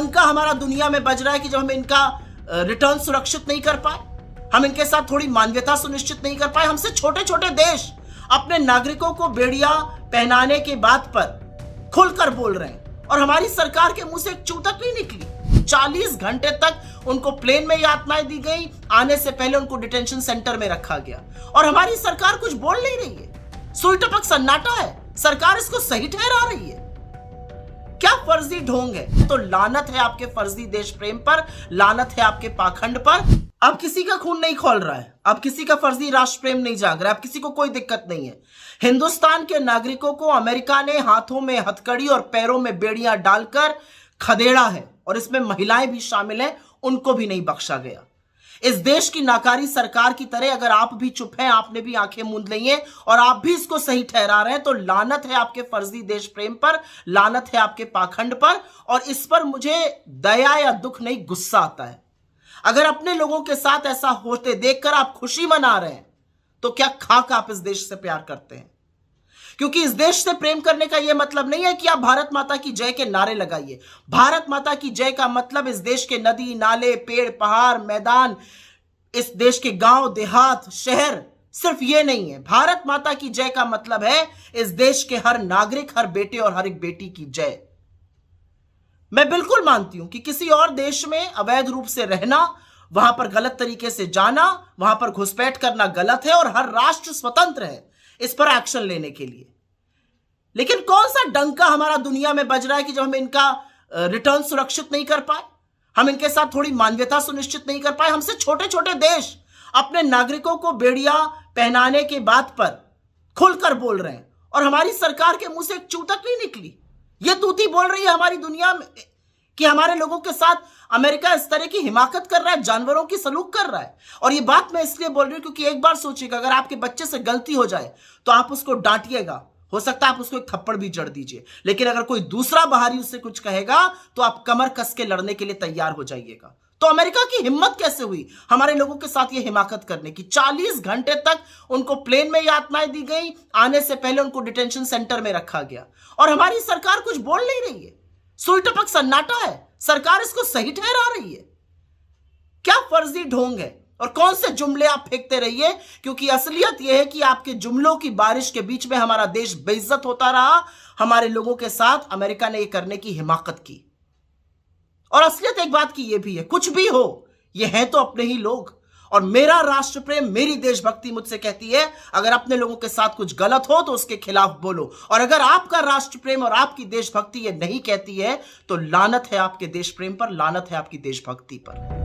डंका हमारा दुनिया में बज रहा है कि जब हम इनका रिटर्न सुरक्षित नहीं कर पाए, हम इनके साथ थोड़ी मानवीयता सुनिश्चित नहीं कर पाए, हमसे छोटे छोटे देश अपने नागरिकों को बेड़िया पहनाने के बात पर खुलकर बोल रहे हैं और हमारी सरकार के मुंह से एक चूतक नहीं निकली। 40 घंटे तक उनको प्लेन में यातनाएं दी गई, आने से पहले उनको डिटेंशन सेंटर में रखा गया और हमारी सरकार कुछ बोल नहीं रही है। सुई टपक सन्नाटा है, सरकार इसको सही ठहरा रही है। क्या फर्जी ढोंग है? तो लानत है आपके फर्जी देश प्रेम पर, लानत है आपके पाखंड पर। अब किसी का खून नहीं खौल रहा है, अब किसी का फर्जी राष्ट्र प्रेम नहीं जाग रहा है, अब किसी को कोई दिक्कत नहीं है। हिंदुस्तान के नागरिकों को अमेरिका ने हाथों में हथकड़ी और पैरों में बेड़ियां डालकर खदेड़ा है और इसमें महिलाएं भी शामिल हैं, उनको भी नहीं बख्शा गया। इस देश की नाकारी सरकार की तरह अगर आप भी चुप हैं, आपने भी आंखें मूंद ली हैं और आप भी इसको सही ठहरा रहे हैं, तो लानत है आपके फर्जी देश प्रेम पर, लानत है आपके पाखंड पर। और इस पर मुझे दया या दुख नहीं, गुस्सा आता है। अगर अपने लोगों के साथ ऐसा होते देखकर आप खुशी मना रहे हैं, तो क्या खाक आप इस देश से प्यार करते हैं? क्योंकि इस देश से प्रेम करने का यह मतलब नहीं है कि आप भारत माता की जय के नारे लगाइए। भारत माता की जय का मतलब इस देश के नदी नाले, पेड़ पहाड़, मैदान, इस देश के गांव देहात, शहर, सिर्फ ये नहीं है। भारत माता की जय का मतलब है इस देश के हर नागरिक, हर बेटे और हर एक बेटी की जय। मैं बिल्कुल मानती हूं कि किसी और देश में अवैध रूप से रहना, वहां पर गलत तरीके से जाना, वहां पर घुसपैठ करना गलत है और हर राष्ट्र स्वतंत्र है इस पर एक्शन लेने के लिए। लेकिन कौन सा डंका हमारा दुनिया में बज रहा है कि जब हम इनका रिटर्न सुरक्षित नहीं कर पाए, हम इनके साथ थोड़ी मानवीयता सुनिश्चित नहीं कर पाए, हमसे छोटे छोटे देश अपने नागरिकों को बेड़िया पहनाने के बात पर खुलकर बोल रहे हैं और हमारी सरकार के मुंह से एक चूतक नहीं निकली। ये तूती बोल रही है हमारी दुनिया में कि हमारे लोगों के साथ अमेरिका इस तरह की हिमाकत कर रहा है, जानवरों की सलूक कर रहा है। और ये बात मैं इसलिए बोल रही हूं क्योंकि एक बार सोचिएगा, अगर आपके बच्चे से गलती हो जाए तो आप उसको डांटिएगा, हो सकता है आप उसको एक थप्पड़ भी जड़ दीजिए, लेकिन अगर कोई दूसरा बाहरी उससे कुछ कहेगा तो आप कमर कस के लड़ने के लिए तैयार हो जाइएगा। तो अमेरिका की हिम्मत कैसे हुई हमारे लोगों के साथ ये हिमाकत करने की? 40 घंटे तक उनको प्लेन में यातनाएं दी गई, आने से पहले उनको डिटेंशन सेंटर में रखा गया और हमारी सरकार कुछ बोल नहीं रही है। सुई टपक सन्नाटा है, सरकार इसको सही ठहरा रही है। क्या फर्जी ढोंग है? और कौन से जुमले आप फेंकते रहिए, क्योंकि असलियत यह है कि आपके जुमलों की बारिश के बीच में हमारा देश बेइज्जत होता रहा। हमारे लोगों के साथ अमेरिका ने यह करने की हिमाकत की। और असलियत एक बात की यह भी है, कुछ भी हो, ये हैं तो अपने ही लोग। और मेरा राष्ट्र प्रेम, मेरी देशभक्ति मुझसे कहती है अगर अपने लोगों के साथ कुछ गलत हो तो उसके खिलाफ बोलो। और अगर आपका राष्ट्र प्रेम और आपकी देशभक्ति ये नहीं कहती है तो लानत है आपके देश प्रेम पर, लानत है आपकी देशभक्ति पर।